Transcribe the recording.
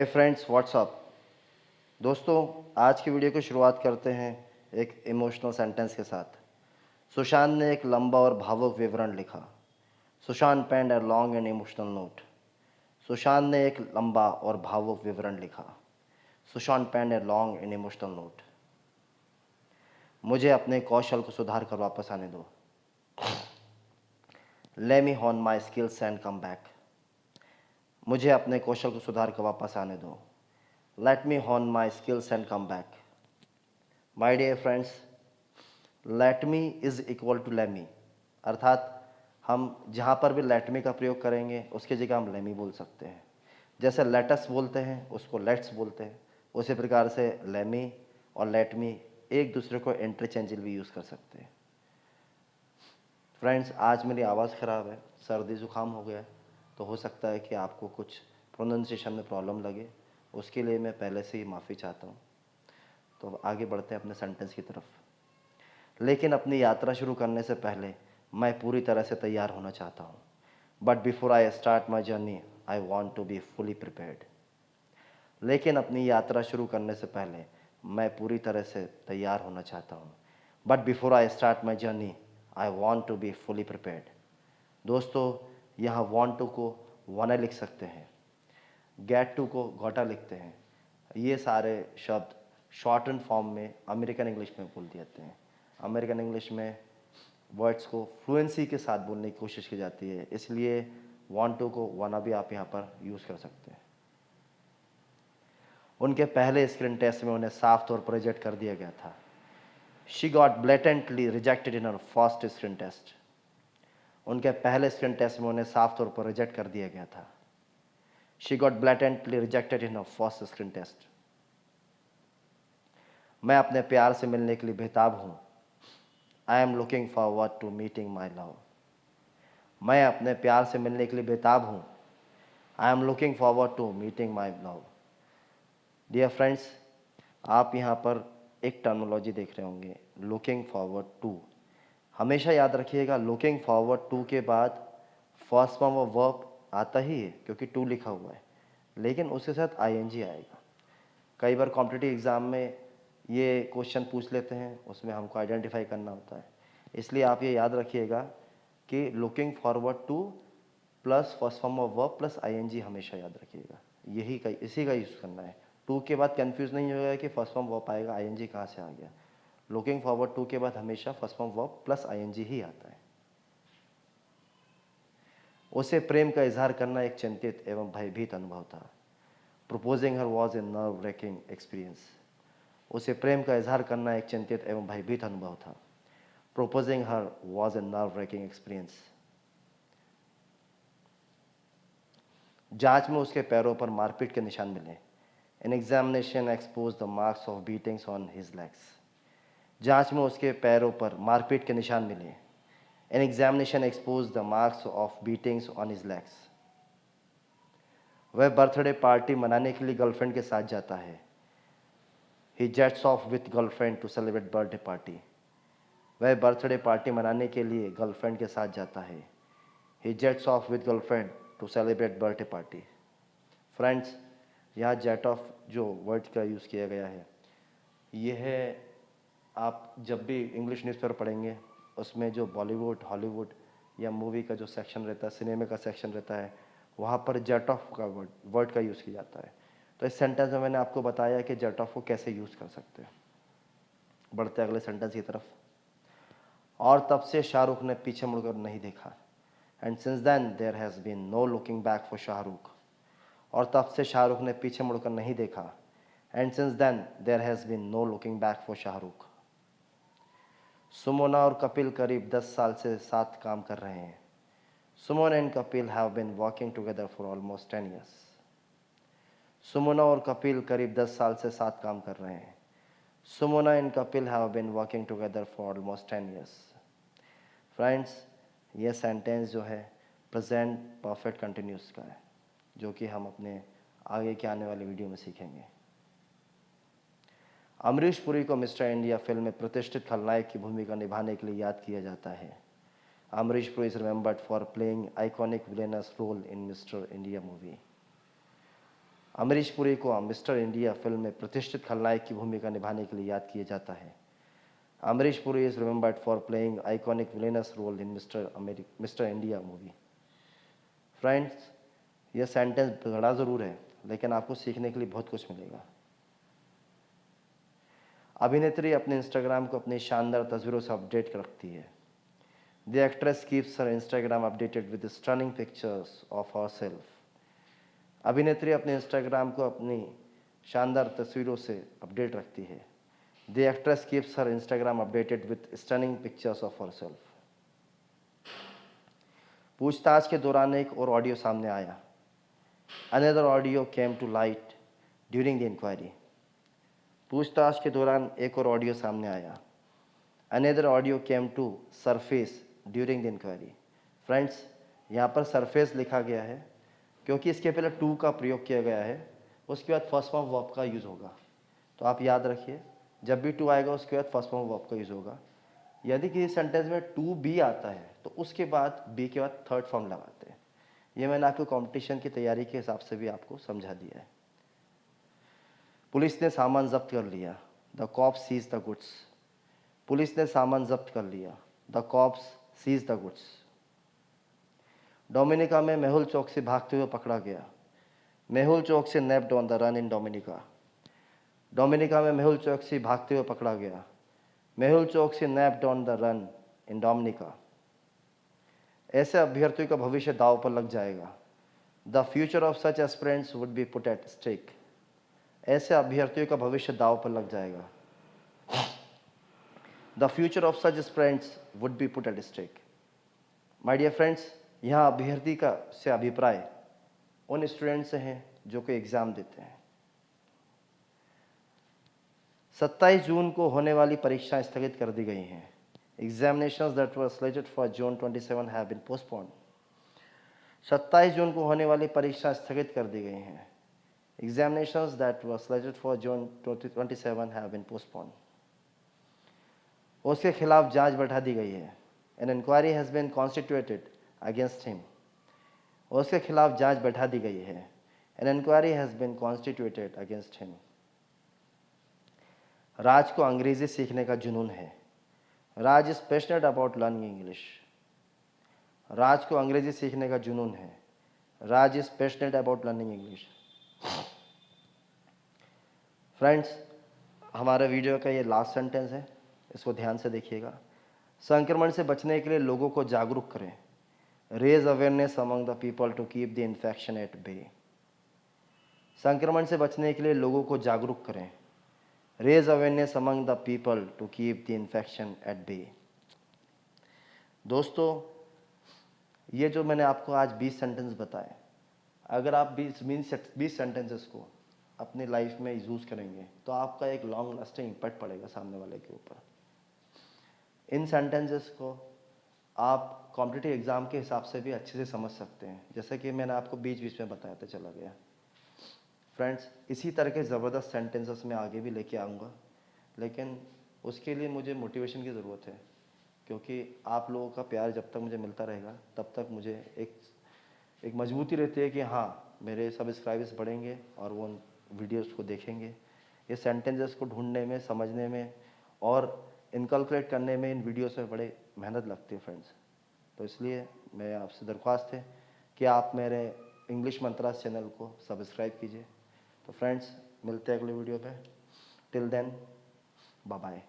हे friends WhatsApp. दोस्तों, आज की वीडियो की शुरुआत करते हैं एक इमोशनल सेंटेंस के साथ। सुशांत ने एक लंबा और भावुक विवरण लिखा। Sushant penned a long and emotional note. Sushant ने एक लंबा और भावुक विवरण लिखा। Sushant penned a long and emotional note. मुझे अपने कौशल को सुधार कर वापस आने दो। Let me hone my skills and come back. मुझे अपने कौशल को सुधार कर वापस आने दो। Let me hone my skills and come back. My dear friends, let me is equal to lemme, अर्थात हम जहाँ पर भी लेट मी का प्रयोग करेंगे उसकी जगह हम लेमी बोल सकते हैं। जैसे लेटस बोलते हैं उसको लेट्स बोलते हैं, उसी प्रकार से लेमी और लेट मी एक दूसरे को इंटरचेंजेबली यूज़ कर सकते हैं। फ्रेंड्स, आज मेरी आवाज़ ख़राब है, सर्दी ज़ुकाम हो गया है, तो हो सकता है कि आपको कुछ प्रोनाउंसिएशन में प्रॉब्लम लगे। उसके लिए मैं पहले से ही माफ़ी चाहता हूँ। तो आगे बढ़ते हैं अपने सेंटेंस की तरफ। लेकिन अपनी यात्रा शुरू करने से पहले मैं पूरी तरह से तैयार होना चाहता हूँ। But before I start my journey I want to be fully prepared. लेकिन अपनी यात्रा शुरू करने से पहले मैं पूरी तरह से तैयार होना चाहता हूँ। But before I start my journey I want to be fully prepared. दोस्तों, यहाँ वॉन्ट टू को वाना लिख सकते हैं, गेट टू को गोटा लिखते हैं। ये सारे शब्द शॉर्टन फॉर्म में अमेरिकन इंग्लिश में बोल देते हैं। अमेरिकन इंग्लिश में वर्ड्स को फ्लुएंसी के साथ बोलने की कोशिश की जाती है, इसलिए वांट टू को वाना भी आप यहाँ पर यूज़ कर सकते हैं। उनके पहले स्क्रीन टेस्ट में उन्हें साफ तौर पर रिजेक्ट कर दिया गया था। She got blatantly rejected in her first screen test. उनके पहले स्क्रीन टेस्ट में उन्हें साफ तौर पर रिजेक्ट कर दिया गया था। She got blatantly rejected in her first screen test. मैं अपने प्यार से मिलने के लिए बेताब हूँ। I am looking forward to meeting my love. मैं अपने प्यार से मिलने के लिए बेताब हूँ। I am looking forward to meeting my love. Dear friends, आप यहाँ पर एक टर्मिनोलॉजी देख रहे होंगे, लुकिंग फॉरवर्ड टू। हमेशा याद रखिएगा, लुकिंग फॉरवर्ड टू के बाद फर्स्ट फॉर्म ऑफ वर्ब आता ही है क्योंकि टू लिखा हुआ है, लेकिन उसके साथ आईएनजी आएगा। कई बार कॉम्पिटिटिव एग्ज़ाम में ये क्वेश्चन पूछ लेते हैं, उसमें हमको आइडेंटिफाई करना होता है। इसलिए आप ये याद रखिएगा कि looking forward to plus first form of verb plus ING हमेशा याद रखिएगा। इसी का यूज़ करना है। टू के बाद कंफ्यूज नहीं होगा कि फर्स्ट फॉर्म वर्ब आएगा, आईएनजी कहाँ से आ गया। लुकिंग फॉरवर्ड टू के बाद हमेशा first form verb plus ING ही आता है। उसे प्रेम का इजहार करना एक चिंतित एवं भयभीत अनुभव था। Proposing her was a nerve breaking experience. उसे प्रेम का इजहार करना एक चिंतित एवं भयभीत अनुभव था। Proposing her was a nerve breaking experience. जांच में उसके पैरों पर मारपीट के निशान मिले। An examination expose the marks of beatings on his legs. जांच में उसके पैरों पर मारपीट के निशान मिले। An examination expose the marks of beatings on his legs. वह बर्थडे पार्टी मनाने के लिए गर्लफ्रेंड के साथ जाता है। He jets off with girlfriend to celebrate birthday party. वह बर्थडे पार्टी मनाने के लिए गर्लफ्रेंड के साथ जाता है। He jets off with girlfriend to celebrate birthday party. Friends, यहाँ जेट ऑफ जो वर्ड का यूज़ किया गया है, ये है, आप जब भी इंग्लिश न्यूज़पेपर पढ़ेंगे उसमें जो बॉलीवुड, हॉलीवुड या मूवी का जो सेक्शन रहता है, सिनेमा का सेक्शन रहता है, वहाँ पर जेट ऑफ का वर्ड का यूज़ किया जाता है। तो इस सेंटेंस में मैंने आपको बताया कि जेट ऑफ को कैसे यूज़ कर सकते हैं। बढ़ते अगले सेंटेंस की तरफ। और तब से शाहरुख ने पीछे मुड़कर नहीं देखा। And since then there has been no looking back for Shahrukh. और तब से शाहरुख ने पीछे मुड़कर नहीं देखा। And since then there has been no looking back for Shahrukh. Sumona और कपिल करीब 10 साल से साथ काम कर रहे हैं। Sumona and Kapil have been working together for almost 10 years. Sumona और कपिल करीब 10 साल से साथ काम कर रहे हैं। Sumona and Kapil have been working together for almost 10 years. Friends, ये सेंटेंस जो है प्रेजेंट परफेक्ट कंटिन्यूस का है, जो कि हम अपने आगे के आने वाले वीडियो में सीखेंगे। अमरीश पुरी को मिस्टर इंडिया फिल्म में प्रतिष्ठित खलनायक की भूमिका निभाने के लिए याद किया जाता है। Amrish Puri is remembered for playing iconic villainous role in Mister India movie. Amrish Puri को मिस्टर इंडिया फिल्म में प्रतिष्ठित खलनायक की भूमिका निभाने के लिए याद किया जाता है। Amrish Puri is remembered for playing iconic villainous role in Mister India movie. Friends, यह सेंटेंस बड़ा ज़रूर है, लेकिन आपको सीखने के लिए बहुत कुछ मिलेगा। अभिनेत्री अपने इंस्टाग्राम को अपनी शानदार तस्वीरों से अपडेट कर रखती है। The actress keeps her Instagram updated with stunning pictures of herself. अभिनेत्री अपने इंस्टाग्राम को अपनी शानदार तस्वीरों से अपडेट रखती है। The actress keeps her Instagram updated with stunning pictures of herself. पूछताछ के दौरान एक और ऑडियो सामने आया। Another audio came to light during the inquiry. पूछताछ के दौरान एक और ऑडियो सामने आया। Another audio came to surface during the inquiry. Friends, यहाँ पर सरफेस लिखा गया है क्योंकि इसके पहले टू का प्रयोग किया गया है, उसके बाद फर्स्ट फॉर्म वर्ब का यूज़ होगा। तो आप याद रखिए, जब भी टू आएगा उसके बाद फर्स्ट फॉर्म वर्ब का यूज़ होगा। यदि किसी सेंटेंस में टू बी आता है तो उसके बाद बी के बाद थर्ड फॉर्म लगाते हैं। ये मैंने आपको कंपटीशन की तैयारी के हिसाब से भी आपको समझा दिया है। पुलिस ने सामान जब्त कर लिया। The cops seize the goods. Police ने सामान जब्त कर लिया। The cops seize the goods. Dominica में मेहुल चौक से भागते हुए पकड़ा गया। Mehul Choksi nabbed on the run in Dominica. Dominica में मेहुल चौक से भागते हुए पकड़ा गया। Mehul Choksi nabbed on the run in Dominica. ऐसे अभ्यर्थियों का भविष्य दांव पर लग जाएगा। The future of such aspirants would be put at stake. ऐसे अभ्यर्थियों का भविष्य दांव पर लग जाएगा। The future of such aspirants would be put at stake. My dear friends, यहाँ अभ्यर्थी का से अभिप्राय उन स्टूडेंट से हैं जो कोई एग्ज़ाम देते हैं। 27 जून को होने वाली परीक्षाएं स्थगित कर दी गई हैं। Examinations that were slated for June 27 have been postponed. 27 जून को होने वाली परीक्षा स्थगित कर दी गई हैं। Examinations that were slated for June 27 have been postponed. उसके खिलाफ जांच बैठा दी गई है। An inquiry has been constituted against him. उसके खिलाफ जांच बैठा दी गई है। An inquiry has been constituted against him. Raj को अंग्रेजी सीखने का जुनून है। Raj is passionate about learning English. Raj को अंग्रेजी सीखने का जुनून है। Raj is passionate about learning English. Friends, हमारे वीडियो का ये लास्ट सेंटेंस है, इसको ध्यान से देखिएगा। संक्रमण से बचने के लिए लोगों को जागरूक करें। Raise awareness among the people to keep the infection at bay. संक्रमण से बचने के लिए लोगों को जागरूक करें। Raise awareness among the people to keep the infection at bay. दोस्तों, ये जो मैंने आपको आज 20 सेंटेंस बताए, अगर आप 20 सेंटेंसेस को अपनी लाइफ में यूज़ करेंगे तो आपका एक लॉन्ग लास्टिंग इम्पैक्ट पड़ेगा सामने वाले के ऊपर। इन सेंटेंसेस को आप कॉम्पिटिटिव एग्ज़ाम के हिसाब से भी अच्छे से समझ सकते हैं, जैसे कि मैंने आपको बीच बीच में बताते चला गया। फ्रेंड्स, इसी तरह के ज़बरदस्त सेंटेंसेस मैं आगे भी लेके आऊँगा, लेकिन उसके लिए मुझे मोटिवेशन की ज़रूरत है, क्योंकि आप लोगों का प्यार जब तक मुझे मिलता रहेगा तब तक मुझे एक मजबूती रहती है कि हाँ, मेरे सब्सक्राइबर्स बढ़ेंगे और वो उन वीडियोस को देखेंगे। ये सेंटेंसेस को ढूंढने में, समझने में और इनकलकुलेट करने में इन वीडियोस में बड़े मेहनत लगती है फ्रेंड्स। तो इसलिए मैं आपसे दरख्वास्त है कि आप मेरे इंग्लिश मंत्रास चैनल को सब्सक्राइब कीजिए। तो फ्रेंड्स, मिलते हैं अगले वीडियो पे। Till then, bye bye.